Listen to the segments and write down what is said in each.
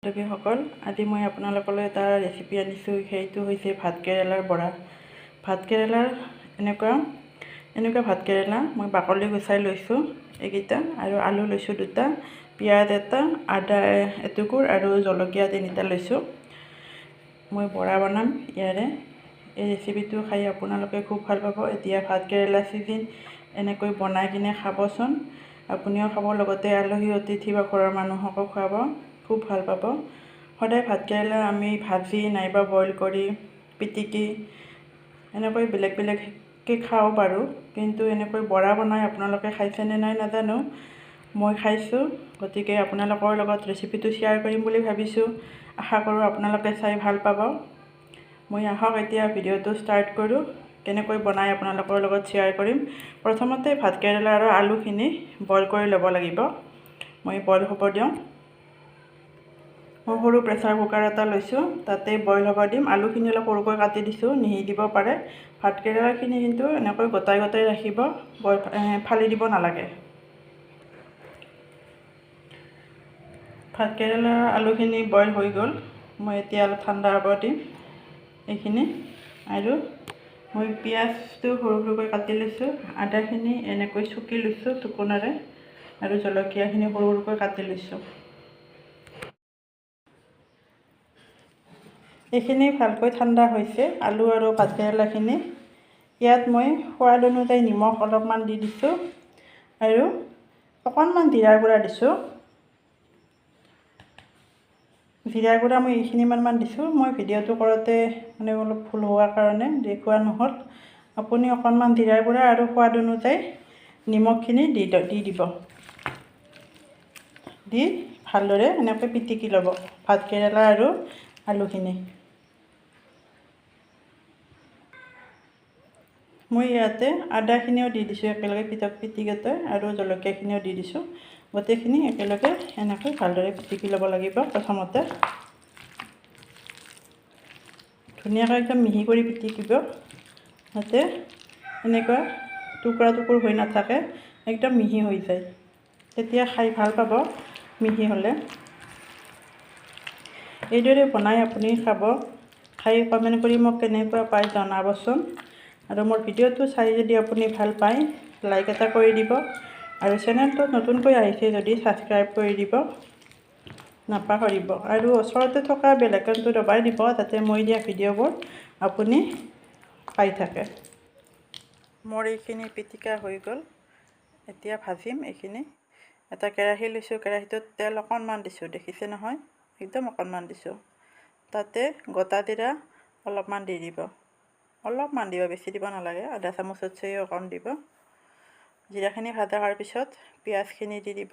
দৰ্শকসকল, আজি মই আপোনালোকলৈ এটা ৰেচিপি আনিছোঁ। সেইটো হৈছে ভাতকেৰেলাৰ বৰা। ভাতকেৰেলাৰ এনেকুৱা ভাতকেৰেলা মই বাকলি গুচাই লৈছোঁ এইকেইটা, আৰু আলু লৈছোঁ 2টা, পিঁয়াজ 1টা, আদা এটুকুৰ আৰু জলকীয়া 3টা লৈছোঁ। মই বৰা বনাম ইয়াৰে। এই ৰেচিপিটো খাই আপোনালোকে খুব ভাল পাব। এতিয়া ভাতকেৰেলা চিজন, এনেকৈ বনাই কিনে খাবচোন। আপুনিও খাব, লগতে আলহী অতিথি বা ঘৰৰ মানুহকো খুৱাব, খুব ভাল পাব। সদায় ভাতকেৰেলা আমি ভাজি নাইবা বইল কৰি পিটিকি এনেকৈ বেলেগ বেলেগকৈ খাব পাৰোঁ, কিন্তু এনেকৈ বৰা বনাই আপোনালোকে খাইছেনে নাই নাজানো। মই খাইছোঁ, গতিকে আপোনালোকৰ লগত ৰেচিপিটো শ্বেয়াৰ কৰিম বুলি ভাবিছোঁ। আশা কৰোঁ আপোনালোকে চাই ভাল পাব। মই আহক এতিয়া ভিডিঅ'টো ষ্টাৰ্ট কৰোঁ। কেনেকৈ বনাই আপোনালোকৰ লগত শ্বেয়াৰ কৰিম। প্ৰথমতে ভাতকেৰেলা আৰু আলুখিনি বইল কৰি ল'ব লাগিব। মই বইল হ'ব দিওঁ। মই সৰু প্ৰেছাৰ কুকাৰ এটা লৈছোঁ, তাতে বইল হ'ব দিম। আলুখিনি অলপ সৰুকৈ কাটি দিছোঁ, মিহি দিব পাৰে। ভাতকেৰেলাখিনি কিন্তু এনেকৈ গোটাই গোটাই ৰাখিব, ফালি দিব নালাগে। ভাতকেৰেলা আলুখিনি বইল হৈ গ'ল। মই এতিয়া অলপ ঠাণ্ডা হ'ব দিম এইখিনি। আৰু মই পিঁয়াজটো সৰু সৰুকৈ কাটি লৈছোঁ, আদাখিনি এনেকৈ চুকি লৈছোঁ টুকুৰাৰে, আৰু জলকীয়াখিনি সৰু সৰুকৈ কাটি লৈছোঁ। এইখিনি ভালকৈ ঠাণ্ডা হৈছে, আলু আৰু ভাতকেৰেলাখিনি। ইয়াত মই সোৱাদ অনুযায়ী নিমখ অলপমান দি দিছোঁ, আৰু অকণমান জিৰাৰ গুড়া দিছোঁ। জিৰাৰ গুড়া মই এইখিনিমান দিছোঁ। মই ভিডিঅ'টো কৰোঁতে অলপ ভুল হোৱাৰ কাৰণে দেখুওৱা নহ'ল। আপুনি অকণমান জিৰাৰ গুড়া আৰু সোৱাদ অনুযায়ী নিমখখিনি দি দিব। দি ভালদৰে এনেকৈ পিটিকি ল'ব ভাতকেৰেলা আৰু আলুখিনি। মই ইয়াতে আদাখিনিও দি দিছোঁ একেলগে পিটিকতে, আৰু জলকীয়াখিনিও দি দিছোঁ। গোটেইখিনি একেলগে এনেকৈ ভালদৰে পিটিকি ল'ব লাগিব। প্ৰথমতে ধুনীয়াকৈ একদম মিহি কৰি পিটিকিব, যাতে এনেকুৱা টুকুৰা টুকুৰ হৈ নাথাকে, একদম মিহি হৈ যায়। তেতিয়া খাই ভাল পাব মিহি হ'লে। এইদৰে বনাই আপুনি খাব। খাই কমেণ্ট কৰি মোক কেনেকুৱা পায় জনাবচোন। আৰু মোৰ ভিডিঅ'টো চাই যদি আপুনি ভাল পায়, লাইক এটা কৰি দিব, আৰু চেনেলটোত নতুনকৈ আহিছে যদি ছাবস্ক্ৰাইব কৰি দিব নাপাহৰিব। আৰু ওচৰতে থকা বেল আইকনটো দবাই দিব, যাতে মই দিয়া ভিডিঅ'বোৰ আপুনি পাই থাকে। মোৰ এইখিনি পিটিকা হৈ গ'ল। এতিয়া ভাজিম এইখিনি। এটা কেৰাহী লৈছোঁ, কেৰাহীটোত তেল অকণমান দিছোঁ, দেখিছে নহয়, একদম অকণমান দিছোঁ। তাতে গোটা জিৰা অলপমান দি দিব, অলপমান দিব, বেছি দিব নালাগে, আধা চামুচতছেও কম দিব। জিৰাখিনি ভাজা হোৱাৰ পিছত পিঁয়াজখিনি দি দিব।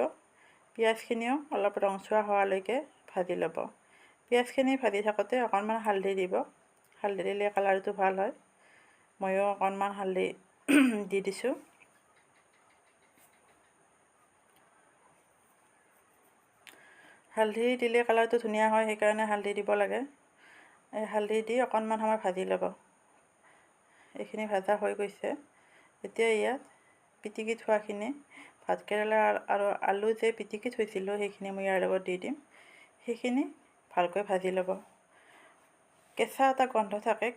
পিঁয়াজখিনিও অলপ ৰংচোৱা হোৱালৈকে ভাজি ল'ব। পিঁয়াজখিনি ভাজি থাকোঁতে অকণমান হালধি দিব। হালধি দিলে কালাৰটো ভাল হয়। ময়ো অকণমান হালধি দি দিছোঁ। হালধি দিলে কালাৰটো ধুনীয়া হয়, সেইকাৰণে হালধি দিব লাগে। এই হালধি দি অকণমান সময় ভাজি ল'ব। এইখিনি ভাজা হৈ গৈছে। এতিয়া ইয়াত পিটিকি থোৱাখিনি ভাতকেৰেলা আৰু আলু যে পিটিকি থৈছিলোঁ, সেইখিনি মই ইয়াৰ লগত দি দিম। সেইখিনি ভালকৈ ভাজি ল'ব। কেঁচা এটা গন্ধ থাকে,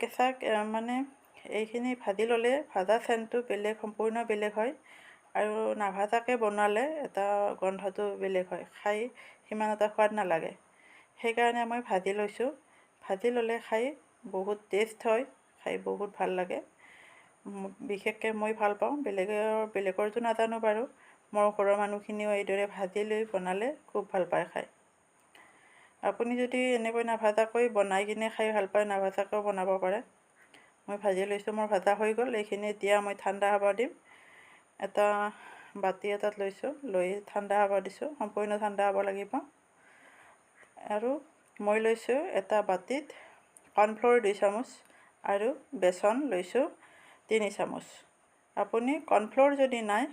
এইখিনি ভাজি ল'লে ভাজা চেণ্টটো সম্পূৰ্ণ বেলেগ হয়, আৰু নাভাজাকৈ বনালে এটা গন্ধটো বেলেগ হয়, খাই সিমান এটা সোৱাদ নালাগে। সেইকাৰণে মই ভাজি লৈছোঁ। ভাজি ল'লে খাই বহুত টেষ্ট হয়, খাই বহুত ভাল লাগে। বিশেষকৈ মই ভাল পাওঁ, বেলেগৰটো নাজানো বাৰু। মোৰ ঘৰৰ মানুহখিনিও এইদৰে ভাজি লৈ বনালে খুব ভাল পায় খাই। আপুনি যদি এনেকৈ নাভাজাকৈ বনাই কিনে খাই ভাল পায়, নাভাজাকৈও বনাব পাৰে। মই ভাজি লৈছোঁ, মোৰ ভাজা হৈ গ'ল। এইখিনি এতিয়া মই ঠাণ্ডা হ'ব দিম। এটা বাতি এটাত লৈছোঁ, লৈ ঠাণ্ডা হ'ব দিছোঁ, সম্পূৰ্ণ ঠাণ্ডা হ'ব লাগিব। আৰু মই লৈছোঁ এটা বাতিত কৰ্ণফ্ল'ৰ 2 চামুচ, আৰু বেচন লৈছোঁ 3 চামুচ। আপুনি কৰ্ণফ্ল'ৰ যদি নাই,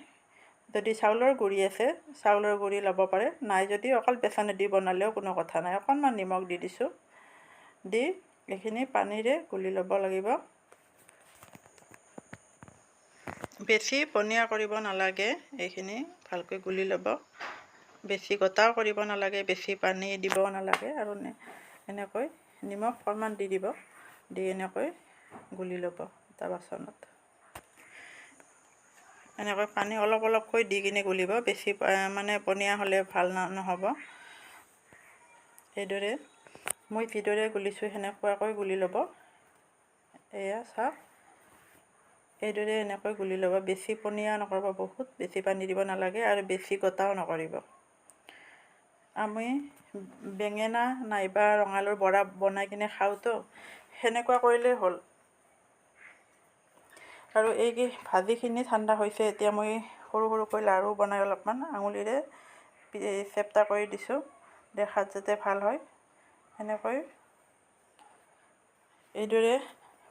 যদি চাউলৰ গুড়ি আছে, চাউলৰ গুড়ি ল'ব পাৰে। নাই যদি অকল বেচনেদি বনালেও কোনো কথা নাই। অকণমান নিমখ দি দিছোঁ। দি এইখিনি পানীৰে গুলি ল'ব লাগিব। বেছি পনীয়া কৰিব নালাগে, এইখিনি ভালকৈ গুলি ল'ব। বেছি গোটাও কৰিব নালাগে, বেছি পানী দিব নালাগে। আৰু এনেকৈ নিমখ অকণমান দি দিব, দি এনেকৈ গুলি ল'ব এটা বাচনত। এনেকৈ পানী অলপ অলপকৈ দি কিনে গুলিব, বেছি মানে পনীয়া হ'লে ভাল নহ'ব। এইদৰে মই যিদৰে গুলিছোঁ সেনেকুৱাকৈ গুলি ল'ব। এয়া চাওক, এইদৰে এনেকৈ গুলি ল'ব। বেছি পনীয়া নকৰিব, বহুত বেছি পানী দিব নালাগে আৰু বেছি গোটাও নকৰিব। আমি বেঙেনা নাইবা ৰঙালাওৰ বৰা বনাই কিনে খাওঁতো, সেনেকুৱা কৰিলেই হ'ল। আৰু এই ভাজিখিনি ঠাণ্ডা হৈছে, এতিয়া মই সৰু সৰুকৈ লাড়ু বনাই অলপমান আঙুলিৰে চেপ্টা কৰি দিছোঁ, দেখাত যাতে ভাল হয়। সেনেকৈ এইদৰে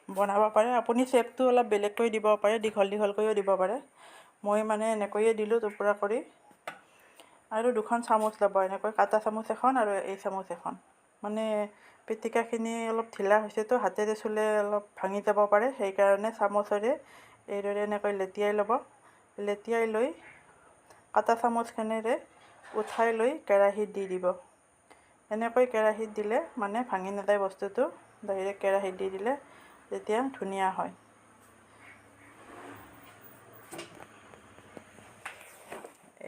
বনাব পাৰে। আপুনি চেপটো অলপ বেলেগকৈ দিব পাৰে, দীঘল দীঘলকৈও দিব পাৰে। মই মানে এনেকৈয়ে দিলোঁ টুকুৰা কৰি। আৰু দুখন চামুচ ল'ব, এনেকৈ কাটা চামুচ এখন আৰু এই চামুচ এখন। মানে পিটিকাখিনি অলপ ঢিলা হৈছেতো, হাতেৰে চুলে অলপ ভাঙি যাব পাৰে, সেইকাৰণে চামুচেৰে এইদৰে এনেকৈ লেটিয়াই ল'ব। লেটিয়াই লৈ কাটা চামুচখনেৰে উঠাই লৈ কেৰাহীত দি দিব। এনেকৈ কেৰাহীত দিলে মানে ভাঙি নাযায় বস্তুটো, ডাইৰেক্ট কেৰাহীত দি দিলে তেতিয়া ধুনীয়া হয়।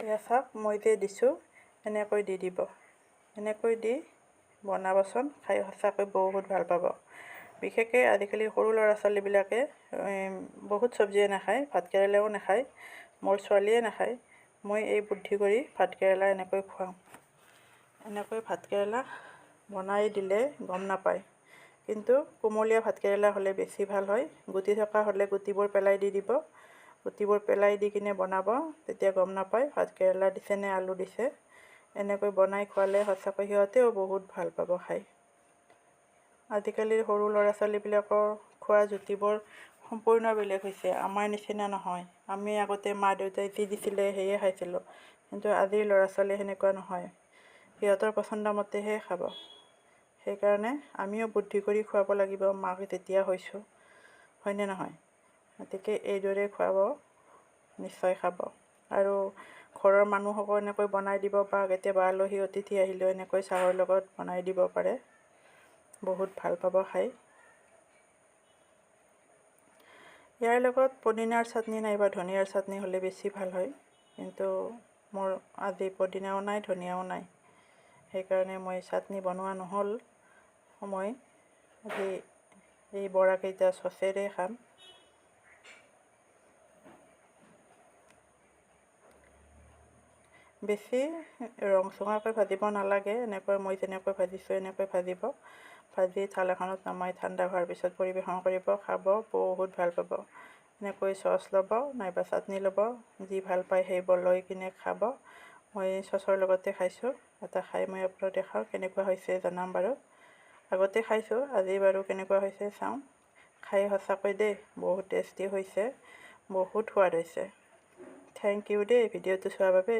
এয়া চাওক, মই যে দিছোঁ এনেকৈ দি দিব। এনেকৈ দি বনাবচোন, খাই সঁচাকৈ বহুত ভাল পাব। বিশেষকৈ আজিকালি সৰু ল'ৰা ছোৱালীবিলাকে বহুত চব্জিয়ে নাখায়, ভাতকেৰেলাও নাখায়। মোৰ ছোৱালীয়ে নাখায়। মই এই বুদ্ধি কৰি ভাতকেৰেলা এনেকৈ খুৱাওঁ। এনেকৈ ভাতকেৰেলা বনাই দিলে গম নাপায়, কিন্তু কোমলীয়া ভাতকেৰেলা হ'লে বেছি ভাল হয়। গুটি থকা হ'লে গুটিবোৰ পেলাই দি দিব। গুটিবোৰ পেলাই দি কিনে বনাব, তেতিয়া গম নাপায় ভাতকেৰেলা দিছে নে আলু দিছে। এনেকৈ বনাই খোৱালে সঁচাকৈ সিহঁতেও বহুত ভাল পাব খাই। আজিকালিৰ সৰু ল'ৰা ছোৱালীবিলাকৰ খোৱা জুতিবোৰ সম্পূৰ্ণ বেলেগ হৈছে, আমাৰ নিচিনা নহয়। আমি আগতে মা দেউতাই যি দিছিলে সেয়ে খাইছিলোঁ, কিন্তু আজিৰ ল'ৰা ছোৱালী সেনেকুৱা নহয়। সিহঁতৰ পচন্দ মতেহে খাব। সেইকাৰণে আমিও বুদ্ধি কৰি খুৱাব লাগিব, মাক যেতিয়া হৈছোঁ, হয়নে নহয়? গতিকে এইদৰে খুৱাব, নিশ্চয় খাব। আৰু ঘৰৰ মানুহকো এনেকৈ বনাই দিব, বা কেতিয়াবা আলহী অতিথি আহিলেও এনেকৈ চাহৰ লগত বনাই দিব পাৰে, বহুত ভাল পাব খাই। ইয়াৰ লগত পদিনাৰ চাটনি নাইবা ধনিয়াৰ চাটনি হ'লে বেছি ভাল হয়, কিন্তু মোৰ আজি পদিনাও নাই, ধনিয়াও নাই, সেইকাৰণে মই চাটনি বনোৱা নহ'ল। মই আজি এই বৰাকেইটা চচেৰে খাম। বেছি ৰংচঙাকৈ ভাজিব নালাগে, এনেকৈ মই যেনেকৈ ভাজিছোঁ এনেকৈ ভাজিব। ভাজি থাল এখনত নমাই ঠাণ্ডা হোৱাৰ পিছত পৰিৱেশন কৰিব, খাব, বহুত ভাল পাব। এনেকৈ চচ ল'ব নাইবা চাটনি ল'ব, যি ভাল পায় সেইবোৰ লৈ কিনে খাব। মই চচৰ লগতে খাইছোঁ। এটা খাই মই আপোনাক দেখাওঁ কেনেকুৱা হৈছে, জনাম বাৰু। আগতে খাইছোঁ, আজি বাৰু কেনেকুৱা হৈছে চাওঁ। খাই সঁচাকৈ দেই বহুত টেষ্টি হৈছে, বহুত সোৱাদ হৈছে। থেংক ইউ দেই ভিডিঅ'টো চোৱাৰ বাবে।